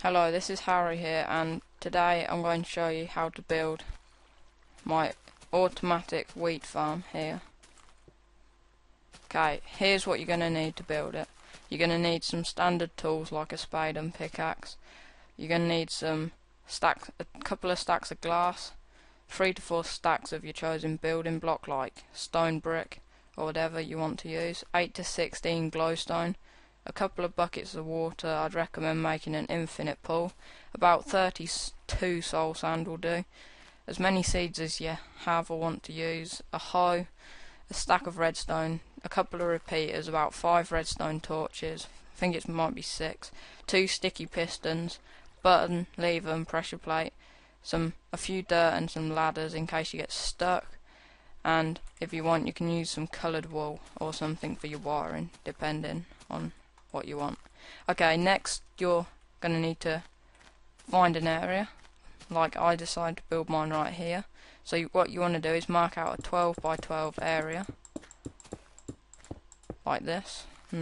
Hello, this is Harry here, and today I'm going to show you how to build my automatic wheat farm here. Okay, here's what you're going to need to build it. You're going to need some standard tools like a spade and pickaxe. You're going to need a couple of stacks of glass, 3 to 4 stacks of your chosen building block like stone brick or whatever you want to use, 8 to 16 glowstone, a couple of buckets of water. I'd recommend making an infinite pool. About 32 soul sand will do. As many seeds as you have or want to use, a hoe, a stack of redstone, a couple of repeaters, about 5 redstone torches, I think it might be 6, 2 sticky pistons, button, lever and pressure plate, a few dirt and some ladders in case you get stuck, and if you want you can use some coloured wool or something for your wiring depending on what you want. Okay, next you're going to need to find an area. Like I decided to build mine right here. So what you want to do is mark out a 12 by 12 area like this, and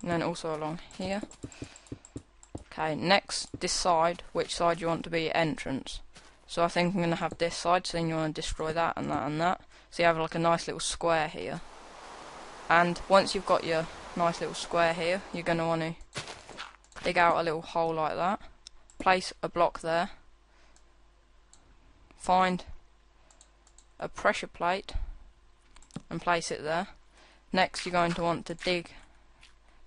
then also along here. Okay, next decide which side you want to be your entrance. So I think I'm going to have this side, so then you want to destroy that and that and that. So you have like a nice little square here. And once you've got your nice little square here, you're going to want to dig out a little hole like that. Place a block there. Find a pressure plate and place it there. Next you're going to want to dig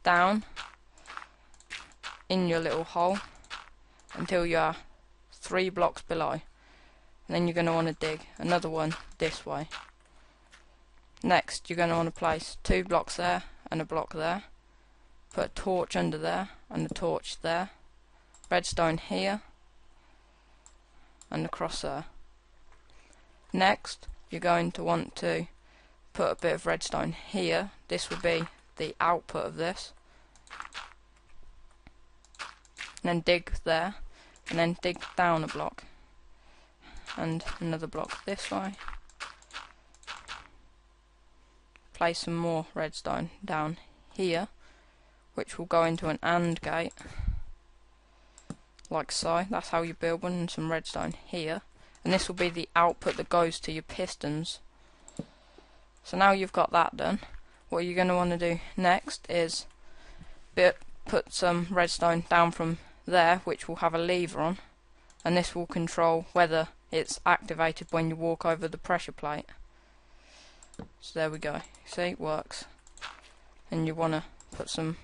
down in your little hole until you're 3 blocks below, and then you're going to want to dig another one this way. Next you're going to want to place 2 blocks there and a block there, put a torch under there and a torch there, redstone here and across there. Next you're going to want to put a bit of redstone here. This will be the output of this, and then dig there, and then dig down a block and another block this way. Place some more redstone down here, which will go into an AND gate like so. That's how you build one, and some redstone here, and this will be the output that goes to your pistons. So now you've got that done, what you're going to want to do next is put some redstone down from there, which will have a lever on, and this will control whether it's activated when you walk over the pressure plate. So there we go, see, it works. And you want to put some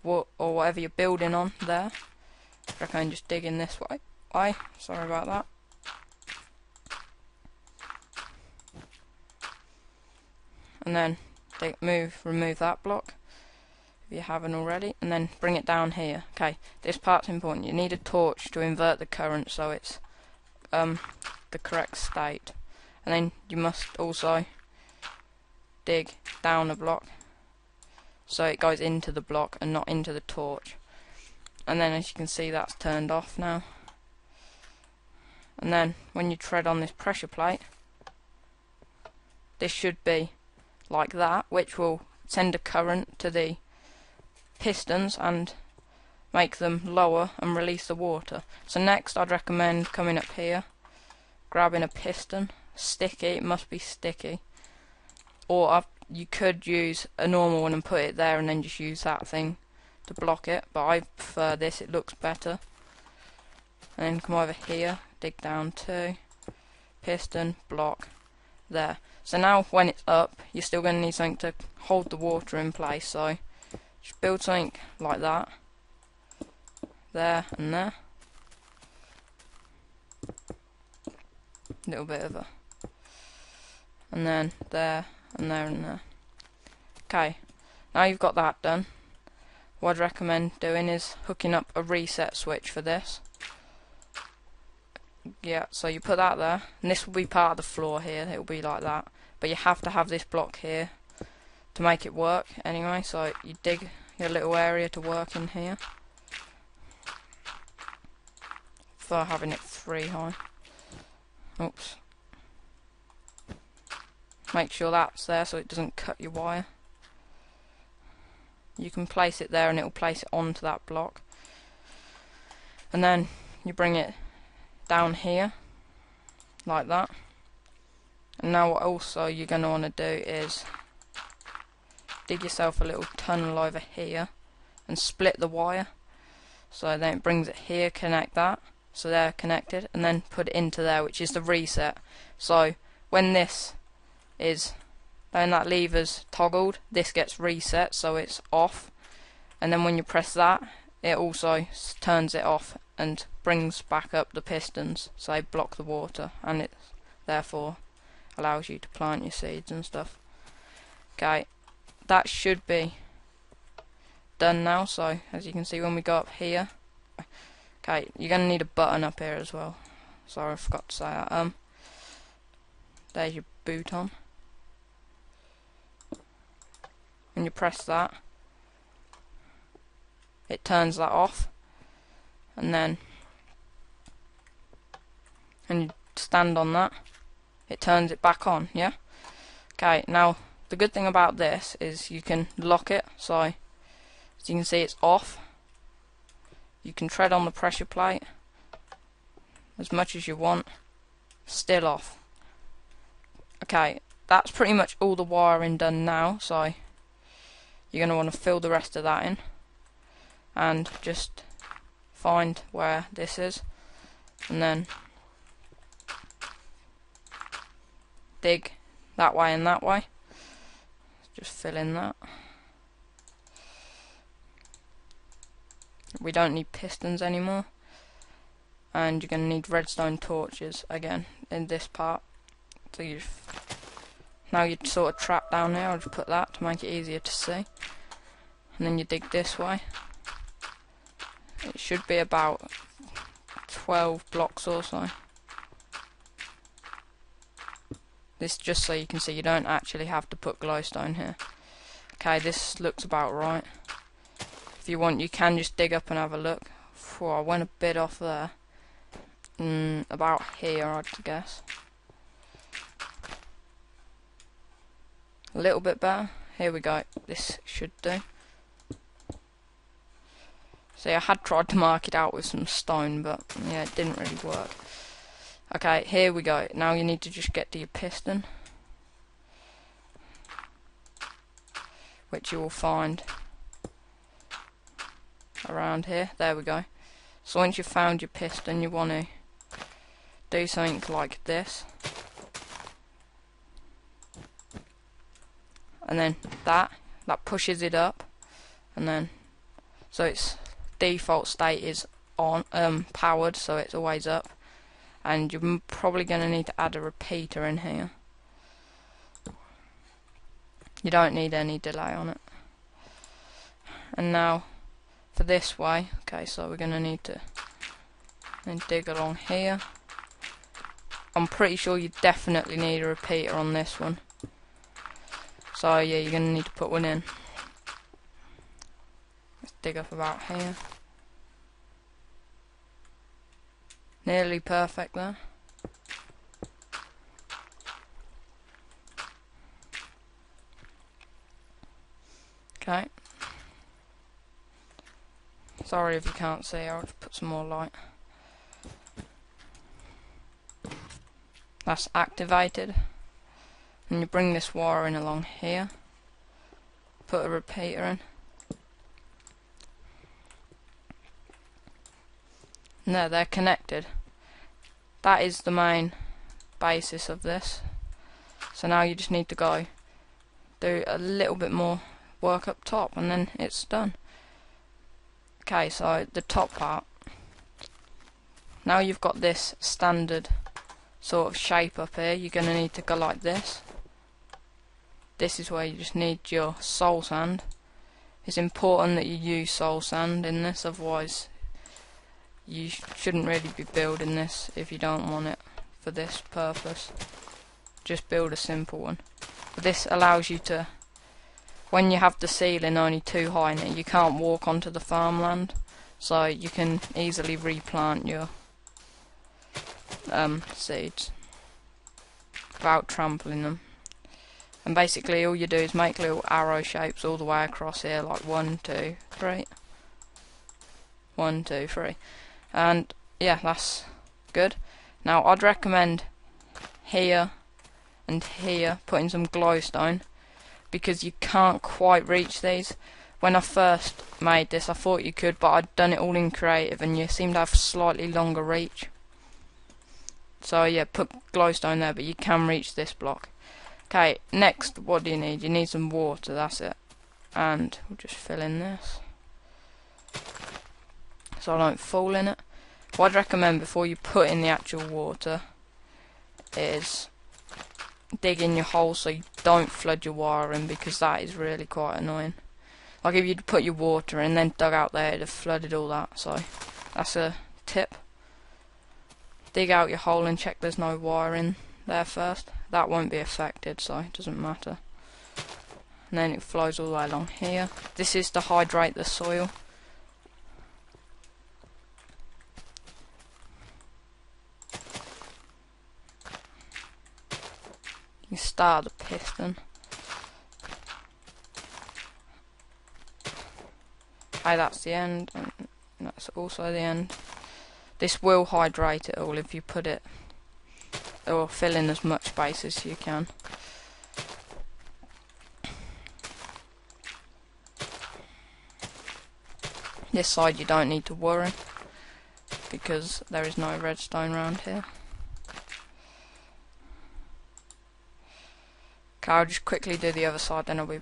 wood or whatever you're building on there. I recommend just digging this way. Sorry about that. And then remove that block if you haven't already, and then bring it down here. Okay, this part's important. You need a torch to invert the current so it's the correct state, and then you must also dig down a block so it goes into the block and not into the torch. And then as you can see, that's turned off now. And then when you tread on this pressure plate, this should be like that, which will send a current to the pistons and make them lower and release the water. So next I'd recommend coming up here, grabbing a piston, sticky, it must be sticky, or you could use a normal one and put it there and then just use that thing to block it, but I prefer this, it looks better. And then come over here, dig down 2, piston, block, there. So now when it's up, you're still going to need something to hold the water in place, so just build something like that, there and there, little bit of a, and then there and there and there. Okay, now you've got that done, what I'd recommend doing is hooking up a reset switch for this. Yeah, so you put that there, and this will be part of the floor here, it will be like that, but you have to have this block here to make it work anyway, so you dig your little area to work in here. prefer having it 3 high. Oops. Make sure that's there so it doesn't cut your wire. You can place it there and it will place it onto that block. And then you bring it down here, like that. And now what also you're going to want to do is dig yourself a little tunnel over here and split the wire. So then it brings it here, connect that, so they're connected, and then put it into there, which is the reset. So when that lever's toggled, this gets reset, so it's off, and then when you press that, it also turns it off and brings back up the pistons, so they block the water, and it therefore allows you to plant your seeds and stuff. Okay, that should be done now. So as you can see, when we go up here, okay, you're going to need a button up here as well. Sorry, I forgot to say that. There's your button. When you press that, it turns that off, and then you stand on that, it turns it back on. Yeah. Okay, now the good thing about this is you can lock it, so as you can see it's off. You can tread on the pressure plate as much as you want, still off. Okay, that's pretty much all the wiring done now, so you're going to want to fill the rest of that in and just find where this is and then dig that way and that way. Just fill in that. We don't need pistons anymore, and you're going to need redstone torches again in this part. So now you're sort of trapped down there. I'll just put that to make it easier to see, and then you dig this way. It should be about 12 blocks or so. This just so you can see you don't actually have to put glowstone here. Okay, this looks about right. If you want, you can just dig up and have a look. Whew, I went a bit off there. About here, I'd guess. A little bit better. Here we go. This should do. See, I had tried to mark it out with some stone, but yeah, it didn't really work. Okay, here we go. Now you need to just get to your piston, which you will find around here. There we go. So once you've found your piston, you want to do something like this, and then that pushes it up, and then so its default state is on powered, so it's always up. And you're probably going to need to add a repeater in here. You don't need any delay on it. And now for this way, okay, so we're going to need to then dig along here. I'm pretty sure you definitely need a repeater on this one. So yeah, you're going to need to put one in. Let's dig up about here. Nearly perfect there. Okay. Sorry if you can't see, I'll just put some more light. That's activated. And you bring this wire in along here. Put a repeater in. And there, they're connected. That is the main basis of this. So now you just need to go do a little bit more work up top, and then it's done. Okay, so the top part. Now you've got this standard sort of shape up here, you're going to need to go like this. This is where you just need your soul sand. It's important that you use soul sand in this, otherwise you shouldn't really be building this if you don't want it for this purpose. Just build a simple one. But this allows you to, when you have the ceiling only too high in it, you can't walk onto the farmland, so you can easily replant your seeds without trampling them. And basically all you do is make little arrow shapes all the way across here, like 1, 2, 3. 1, 2, 3. And yeah, that's good. Now I'd recommend here and here putting some glowstone, because you can't quite reach these. When I first made this I thought you could, but I'd done it all in creative and you seem to have slightly longer reach. So yeah, put glowstone there, but you can reach this block. Okay, next, what do you need? You need some water, that's it. And we'll just fill in this so I don't fall in it. What I'd recommend before you put in the actual water is dig in your hole so you don't flood your wire in, because that is really quite annoying. Like if you'd put your water in and then dug out there, it'd have flooded all that. So that's a tip. Dig out your hole and check there's no wire in there first. That won't be affected, so it doesn't matter. And then it flows all the way along here. This is to hydrate the soil. You start the piston. Okay, that's the end, and that's also the end. This will hydrate it all if you put it, or fill in as much space as you can. This side you don't need to worry, because there is no redstone around here. Okay, I'll just quickly do the other side, then I'll be...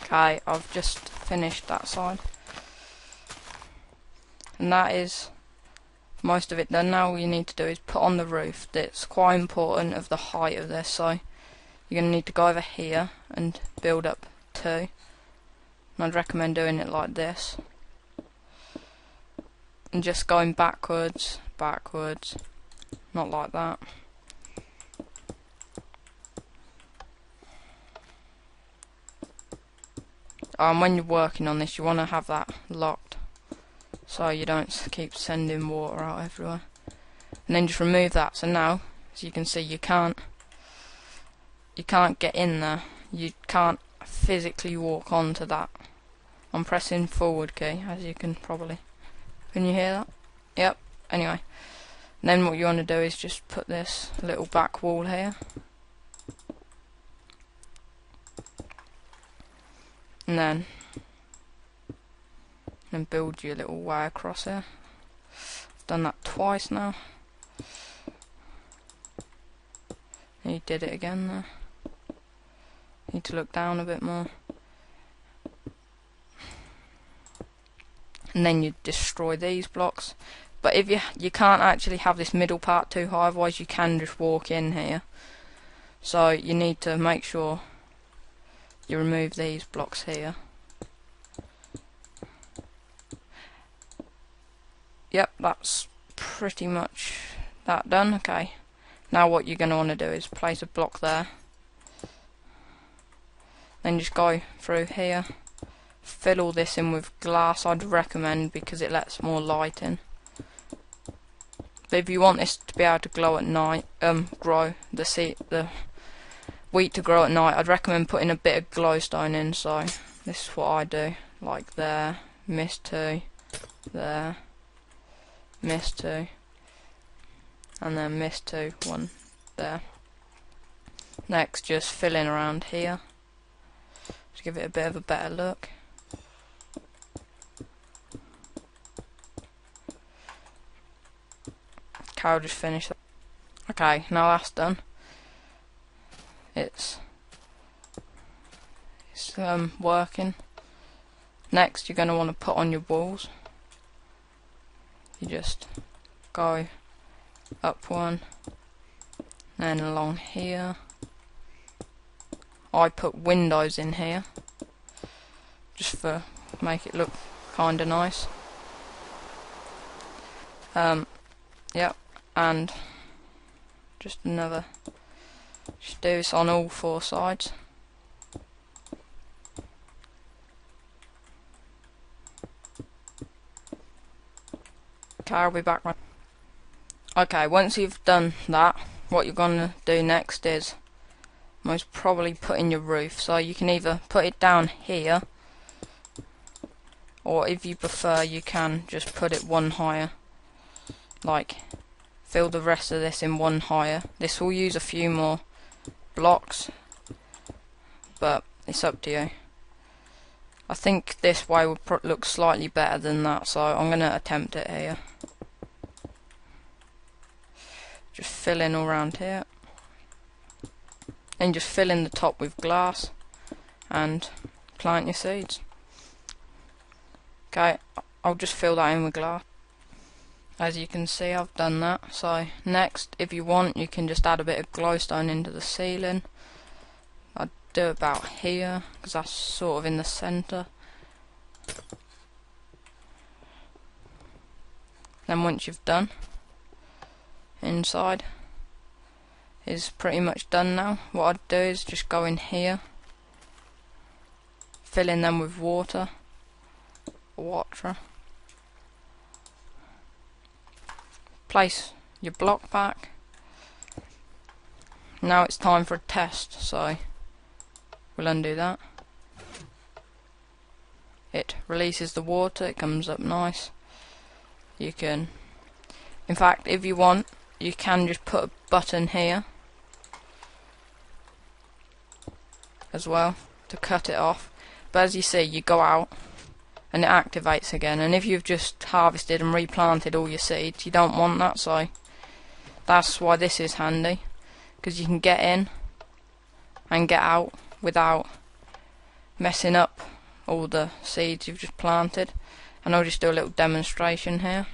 Okay, I've just finished that side. And that is most of it done. Now all you need to do is put on the roof. It's quite important of the height of this, so you're going to need to go over here and build up 2. And I'd recommend doing it like this. And just going backwards, backwards, not like that. When you're working on this, you want to have that locked, so you don't keep sending water out everywhere. And then just remove that. So now, as you can see, you can't get in there. You can't physically walk onto that. I'm pressing forward key, as you can probably. Can you hear that? Yep. Anyway, and then what you want to do is just put this little back wall here. And then build your little way across here. I've done that twice now. And you did it again there. Need to look down a bit more. And then you destroy these blocks. But if you can't actually have this middle part too high, otherwise you can just walk in here. So you need to make sure you remove these blocks here. Yep, that's pretty much that done. Okay, now what you're going to want to do is place a block there, then just go through here, fill all this in with glass. I'd recommend, because it lets more light in. But if you want this to be able to glow at night, grow the wheat to grow at night, I'd recommend putting a bit of glowstone in. So this is what I do, like there, miss 2, there, miss 2, and then miss 2, 1 there. Next, just fill in around here to give it a bit of a better look. Okay, I'll just finish that. Okay, now that's done. It's working. Next, you're going to want to put on your walls. You just go up 1, then along here. I put windows in here just for make it look kinda nice. Yep, and just do this on all 4 sides. Okay, I'll be back. Okay, once you've done that, what you're gonna do next is most probably put in your roof. So you can either put it down here, or if you prefer you can just put it one higher, like fill the rest of this in one higher. This will use a few more blocks, but it's up to you. I think this way would look slightly better than that, so I'm going to attempt it here. Just fill in all around here, and just fill in the top with glass and plant your seeds. Okay, I'll just fill that in with glass. As you can see, I've done that. So next, if you want, you can just add a bit of glowstone into the ceiling. I'd do about here, because that's sort of in the centre. Then once you've done, inside is pretty much done now. What I'd do is just go in here, fill in them with water, place your block back. Now it's time for a test, so we'll undo that. It releases the water, it comes up nice. You can, in fact, if you want, you can just put a button here as well to cut it off. But as you see, you go out and it activates again, and if you've just harvested and replanted all your seeds, you don't want that, so that's why this is handy, because you can get in and get out without messing up all the seeds you've just planted. And I'll just do a little demonstration here.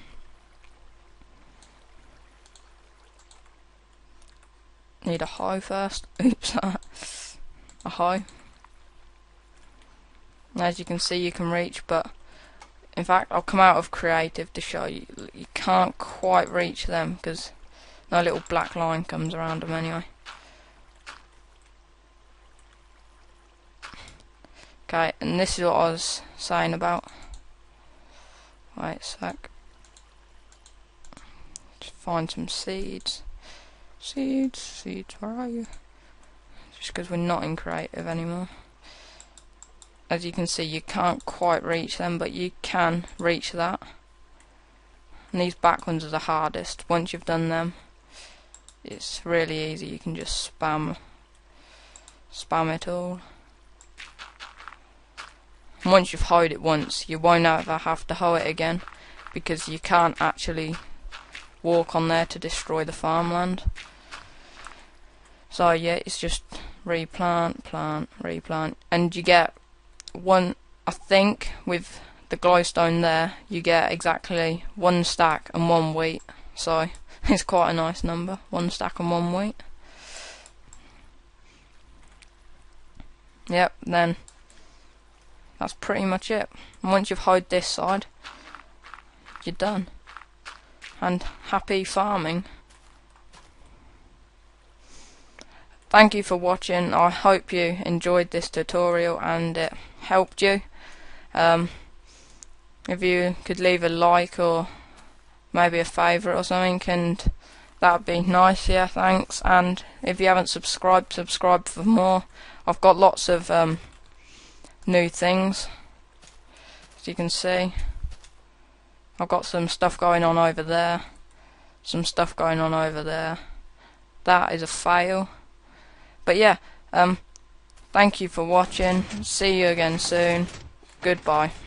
Need a hoe first. Oops. A hoe. As you can see, you can reach, but in fact I'll come out of creative to show you. You can't quite reach them because no little black line comes around them anyway. Okay, and this is what I was saying about. Wait a sec. Just find some seeds. Seeds, where are you? Just because we're not in creative anymore. As you can see, you can't quite reach them, but you can reach that. And these back ones are the hardest. Once you've done them, it's really easy. You can just spam it all. And once you've hoed it once, you won't ever have to hoe it again, because you can't actually walk on there to destroy the farmland. So yeah, it's just replant, plant, replant, and you get one, I think with the glowstone there, you get exactly 1 stack and 1 wheat, so it's quite a nice number, 1 stack and 1 wheat. Yep, then that's pretty much it. And once you've hoed this side, you're done. And happy farming. Thank you for watching. I hope you enjoyed this tutorial and it helped you. If you could leave a like or maybe a favourite or something, and that would be nice. Yeah, thanks. And if you haven't subscribed, subscribe for more. I've got lots of new things, as you can see. I've got some stuff going on over there, some stuff going on over there. That is a fail. But yeah, thank you for watching. See you again soon. Goodbye.